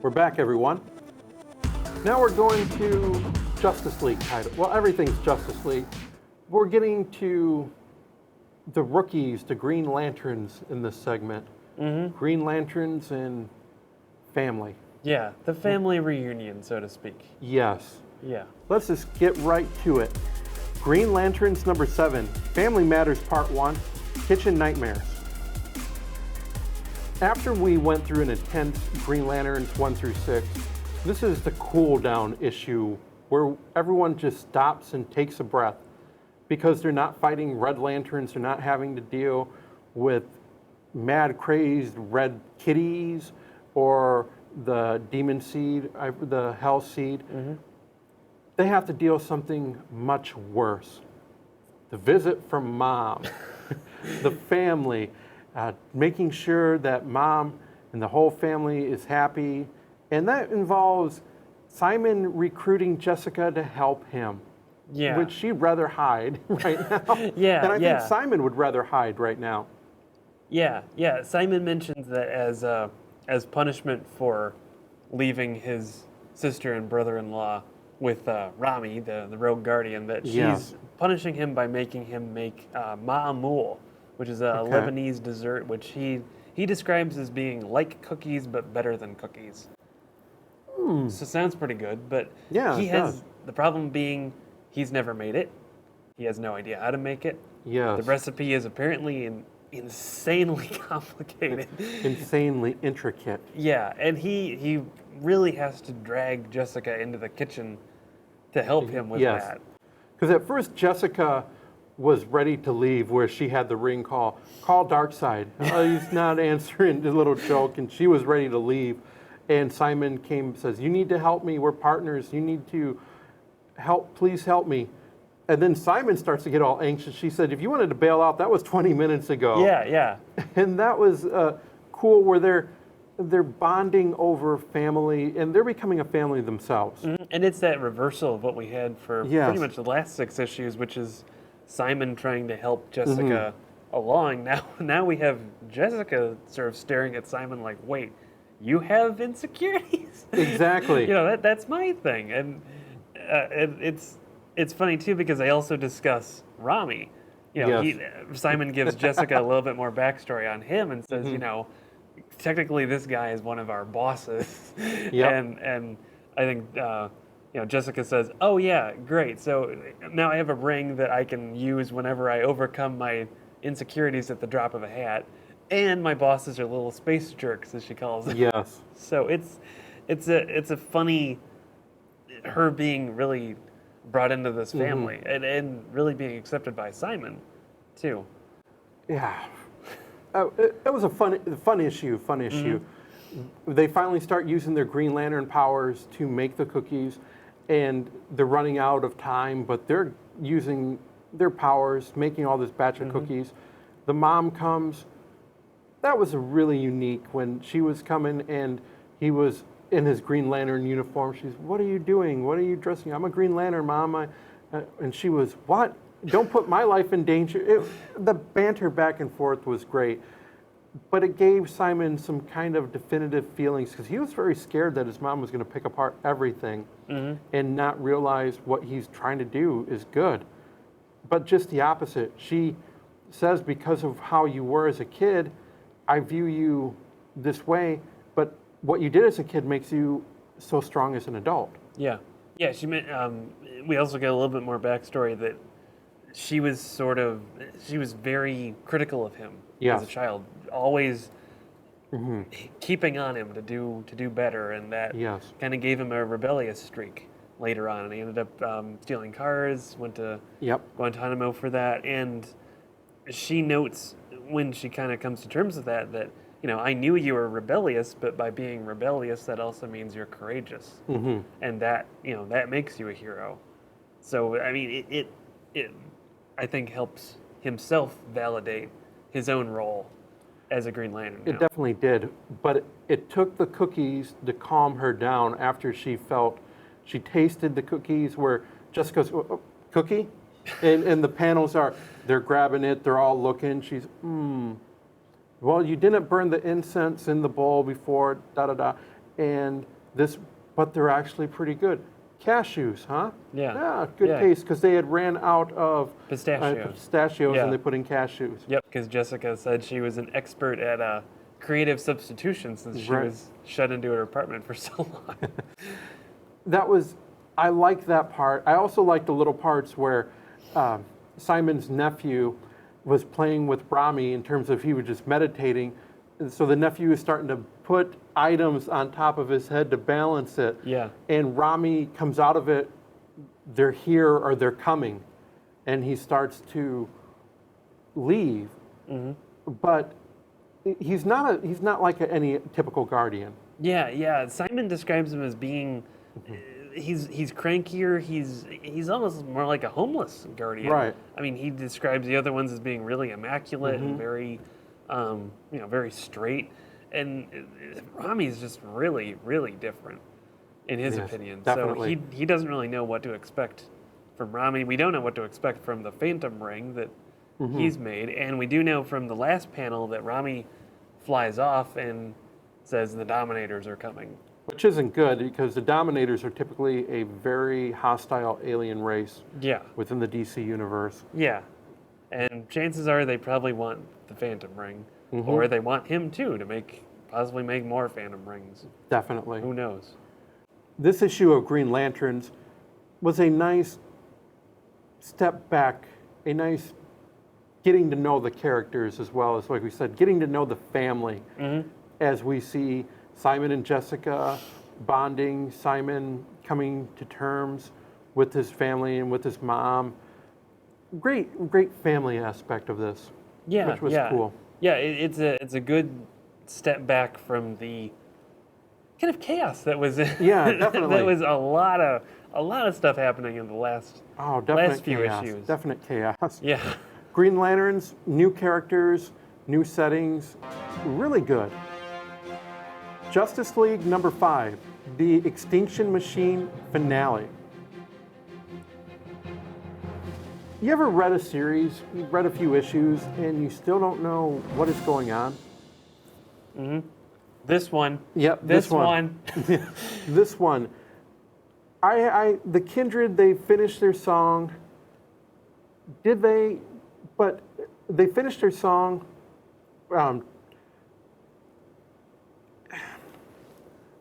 We're back, everyone. Now we're going to Justice League title. Well, everything's Justice League. We're getting to the rookies, the Green Lanterns in this segment. Mm-hmm. Green Lanterns and family. Yeah, the family reunion, so to speak. Yes. Yeah. Let's just get right to it. Green Lanterns number 7, Family Matters Part 1, Kitchen Nightmares. After we went through an intense Green Lanterns 1 through 6, this is the cool down issue where everyone just stops and takes a breath because they're not fighting Red Lanterns, they're not having to deal with mad crazed red kitties or the demon seed, the hell seed. Mm-hmm. They have to deal with something much worse. The visit from mom, the family, making sure that mom and the whole family is happy. And that involves Simon recruiting Jessica to help him. Yeah. Which she'd rather hide right now. Yeah. And I think Simon would rather hide right now. Yeah. Simon mentions that as punishment for leaving his sister and brother-in-law with Rami, the rogue guardian, that she's punishing him by making him make ma'amul, which is a Lebanese dessert, which he describes as being like cookies but better than cookies. So it sounds pretty good, but he has the problem being he's never made it. He has no idea how to make it. Yes. The recipe is apparently insanely complicated. Insanely intricate. Yeah, and he really has to drag Jessica into the kitchen to help him with that. Because at first Jessica was ready to leave where she had the ring call Darkseid. He's not answering the little joke, and she was ready to leave. And Simon came and says, you need to help me, we're partners, you need to please help me. And then Simon starts to get all anxious. She said, if you wanted to bail out, that was 20 minutes ago. Yeah. And that was cool where they're bonding over family, and they're becoming a family themselves. Mm-hmm. And it's that reversal of what we had for pretty much the last 6 issues, which is Simon trying to help Jessica along. Now we have Jessica sort of staring at Simon like, wait, you have insecurities? Exactly. That's my thing. And it's funny too because they also discuss Rami. Simon gives Jessica a little bit more backstory on him and says, technically this guy is one of our bosses. And I think Jessica says, oh yeah, great. So now I have a ring that I can use whenever I overcome my insecurities at the drop of a hat. And my bosses are little space jerks, as she calls them. Yes. So it's a funny, her being really brought into this family and really being accepted by Simon, too. Yeah. It was a fun issue. They finally start using their Green Lantern powers to make the cookies, and they're running out of time, but they're using their powers, making all this batch of cookies. The mom comes. That was really unique when she was coming and he was in his Green Lantern uniform. She's, what are you doing? What are you dressing? I'm a Green Lantern, Mom. And she was, what? Don't put my life in danger. The banter back and forth was great. But it gave Simon some kind of definitive feelings because he was very scared that his mom was going to pick apart everything and not realize what he's trying to do is good. But just the opposite. She says, because of how you were as a kid, I view you this way, but what you did as a kid makes you so strong as an adult. Yeah. She meant. We also get a little bit more backstory that she was very critical of him as a child, always keeping on him to do better, and that kind of gave him a rebellious streak later on, and he ended up stealing cars, went to Guantanamo for that, and she notes when she kind of comes to terms with that, I knew you were rebellious, but by being rebellious, that also means you're courageous. And that, that makes you a hero. So, I mean, it I think helps himself validate his own role as a Green Lantern. It definitely did, but it took the cookies to calm her down after she tasted the cookies where Jessica's, cookie? And the panels they're grabbing it, they're all looking. She's, well, you didn't burn the incense in the bowl before, da-da-da. And but they're actually pretty good. Cashews, huh? Yeah. Yeah, good Yeah. taste, because they had ran out of Pistachios. and they put in cashews. Yep, because Jessica said she was an expert at creative substitution since she Right. was shut into her apartment for so long. I like that part. I also like the little parts where Simon's nephew was playing with Rami in terms of he was just meditating. And so the nephew is starting to put items on top of his head to balance it. Yeah. And Rami comes out of it, they're here or they're coming. And he starts to leave. Mm-hmm. But he's not like any typical guardian. Yeah. Simon describes him as being, he's crankier. He's almost more like a homeless guardian. Right. I mean, he describes the other ones as being really immaculate and very, very straight. And Rami's just really, really different in his opinion. Definitely. So he doesn't really know what to expect from Rami. We don't know what to expect from the Phantom Ring that he's made, and we do know from the last panel that Rami flies off and says the Dominators are coming. Which isn't good, because the Dominators are typically a very hostile alien race Yeah. within the DC universe. Yeah. And chances are they probably want the Phantom Ring, or they want him too to possibly make more Phantom Rings. Definitely. Who knows? This issue of Green Lanterns was a nice step back, a nice getting to know the characters, as well as, like we said, getting to know the family as we see Simon and Jessica bonding, Simon coming to terms with his family and with his mom. Great family aspect of this, which was cool. Yeah, it's a good step back from the kind of chaos that was definitely. that was a lot of stuff happening in the last few issues. Definite chaos. Yeah. Green Lanterns, new characters, new settings, really good. Justice League number 5, the Extinction Machine finale. You ever read a series, you've read a few issues, and you still don't know what is going on? This one. Yep, this one. This one. The Kindred, they finished their song. Did they? But they finished their song.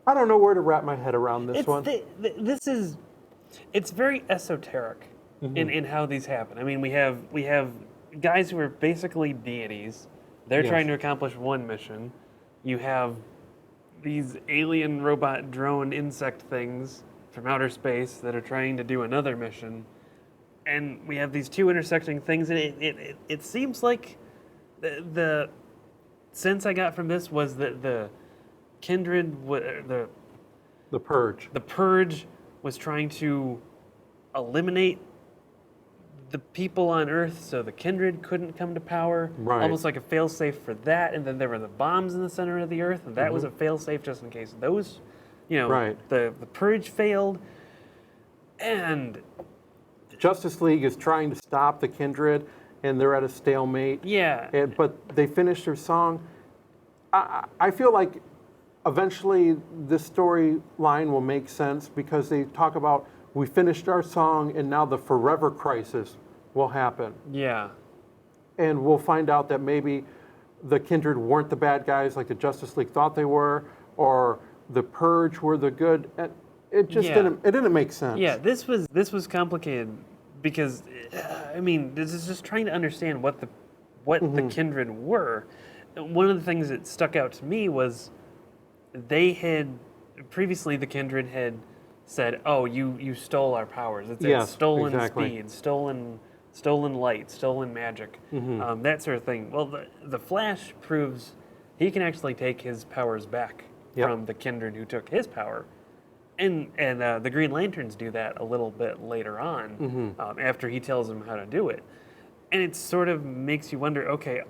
I don't know where to wrap my head around this one. It's very esoteric in how these happen. I mean, we have guys who are basically deities. They're trying to accomplish one mission. You have these alien robot drone insect things from outer space that are trying to do another mission. And we have these two intersecting things, and it seems like the sense I got from this was that the Kindred, the Purge was trying to eliminate the people on Earth so the Kindred couldn't come to power, almost like a failsafe for that. And then there were the bombs in the center of the Earth, and that was a failsafe just in case those, the Purge failed. And Justice League is trying to stop the Kindred, and they're at a stalemate. Yeah. But they finished their song. I feel like eventually this storyline will make sense, because they talk about, we finished our song and now the forever crisis will happen. Yeah. And we'll find out that maybe the Kindred weren't the bad guys like the Justice League thought they were, or the Purge were the good. And it just didn't make sense. Yeah, this was complicated because this is just trying to understand what the Kindred were. One of the things that stuck out to me was they had previously, the Kindred had said, "Oh, you stole our powers. It's stolen speed, stolen light, stolen magic, that sort of thing." Well, the Flash proves he can actually take his powers back from the Kindred who took his power, and the Green Lanterns do that a little bit later on, after he tells them how to do it, and it sort of makes you wonder: okay,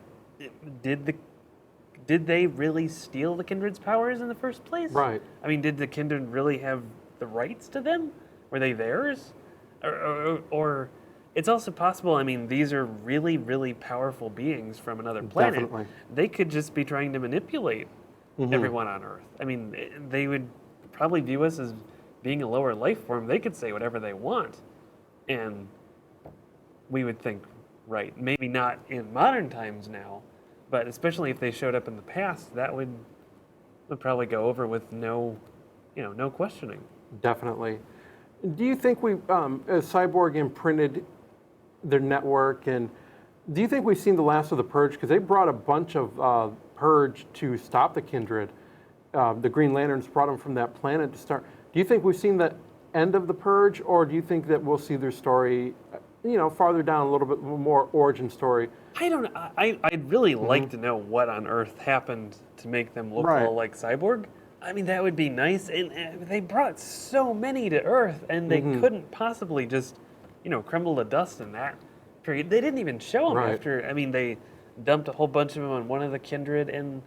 did they really steal the Kindred's powers in the first place? Right. I mean, did the Kindred really have the rights to them? Were they theirs? Or it's also possible, I mean, these are really, really powerful beings from another planet. Definitely. They could just be trying to manipulate everyone on Earth. I mean, they would probably view us as being a lower life form. They could say whatever they want, and we would think, right, maybe not in modern times now, but especially if they showed up in the past, that would probably go over with no questioning. Definitely. Do you think as Cyborg imprinted their network, and do you think we've seen the last of the Purge? Because they brought a bunch of Purge to stop the Kindred. The Green Lanterns brought them from that planet to start. Do you think we've seen the end of the Purge, or do you think that we'll see their story, farther down, a little bit more origin story? I don't know. I'd really like to know what on earth happened to make them look all like Cyborg. I mean, that would be nice. And they brought so many to Earth, and they couldn't possibly just, crumble to dust in that period. They didn't even show them after. I mean, they dumped a whole bunch of them on one of the Kindred, and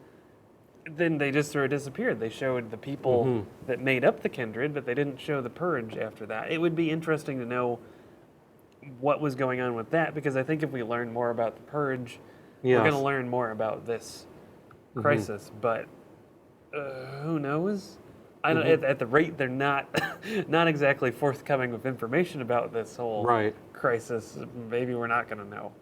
then they just sort of disappeared. They showed the people that made up the Kindred, but they didn't show the Purge after that. It would be interesting to know what was going on with that, because I think if we learn more about the Purge, we're going to learn more about this crisis. But who knows? I don't. At the rate they're not exactly forthcoming with information about this whole crisis, maybe we're not going to know.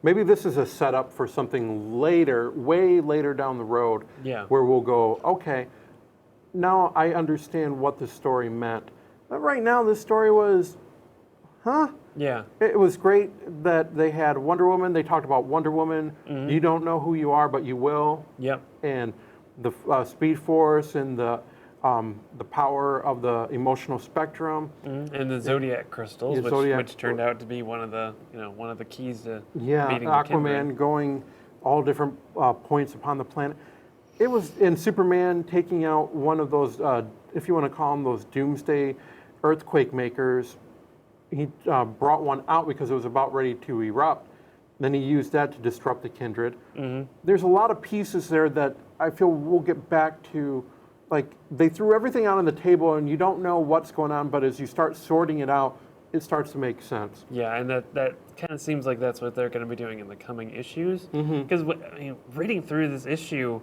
Maybe this is a setup for something later, way later down the road, where we'll go, okay, now I understand what the story meant. But right now, this story was, Yeah. It was great that they had Wonder Woman. They talked about Wonder Woman. You don't know who you are, but you will. Yep. And the Speed Force and the power of the emotional spectrum. And the Zodiac crystals, which turned out to be one of the keys to meeting the Aquaman going all different points upon the planet. It was in Superman taking out one of those, if you want to call them those doomsday earthquake makers. He brought one out because it was about ready to erupt. Then he used that to disrupt the Kindred. There's a lot of pieces there that I feel we'll get back to. Like, they threw everything out on the table and you don't know what's going on, but as you start sorting it out, it starts to make sense. Yeah, and that kind of seems like that's what they're going to be doing in the coming issues. Because reading through this issue,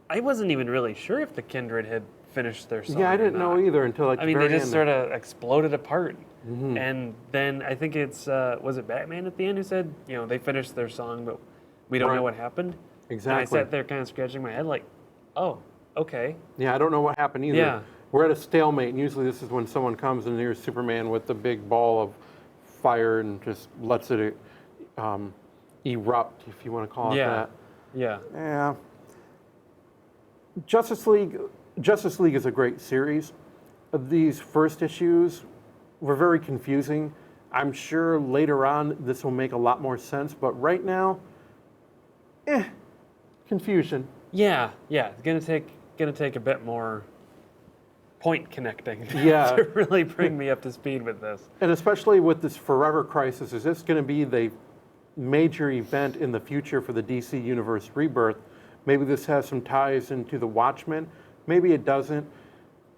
I wasn't even really sure if the Kindred had finished their song. Yeah, I didn't know either until they just sort of exploded apart. And then I think it's, was it Batman at the end who said, they finished their song, but we don't know what happened? Exactly. And I sat there kind of scratching my head like, oh, okay. Yeah, I don't know what happened either. Yeah. We're at a stalemate, and usually this is when someone comes and there's Superman with the big ball of fire and just lets it erupt, if you want to call it that. Yeah. Yeah. Justice League is a great series. These first issues were very confusing. I'm sure later on this will make a lot more sense, but right now, confusion. Yeah. It's gonna take a bit more point connecting to really bring me up to speed with this. And especially with this Forever Crisis, is this going to be the major event in the future for the DC Universe rebirth? Maybe this has some ties into the Watchmen. Maybe it doesn't.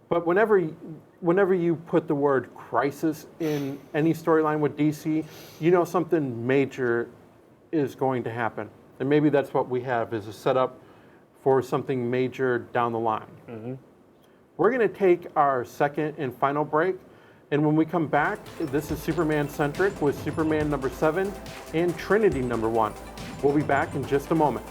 But whenever you put the word crisis in any storyline with DC, something major is going to happen. And maybe that's what we have, is a setup for something major down the line. We're going to take our second and final break. And when we come back, this is Superman-centric with Superman number 7 and Trinity number 1. We'll be back in just a moment.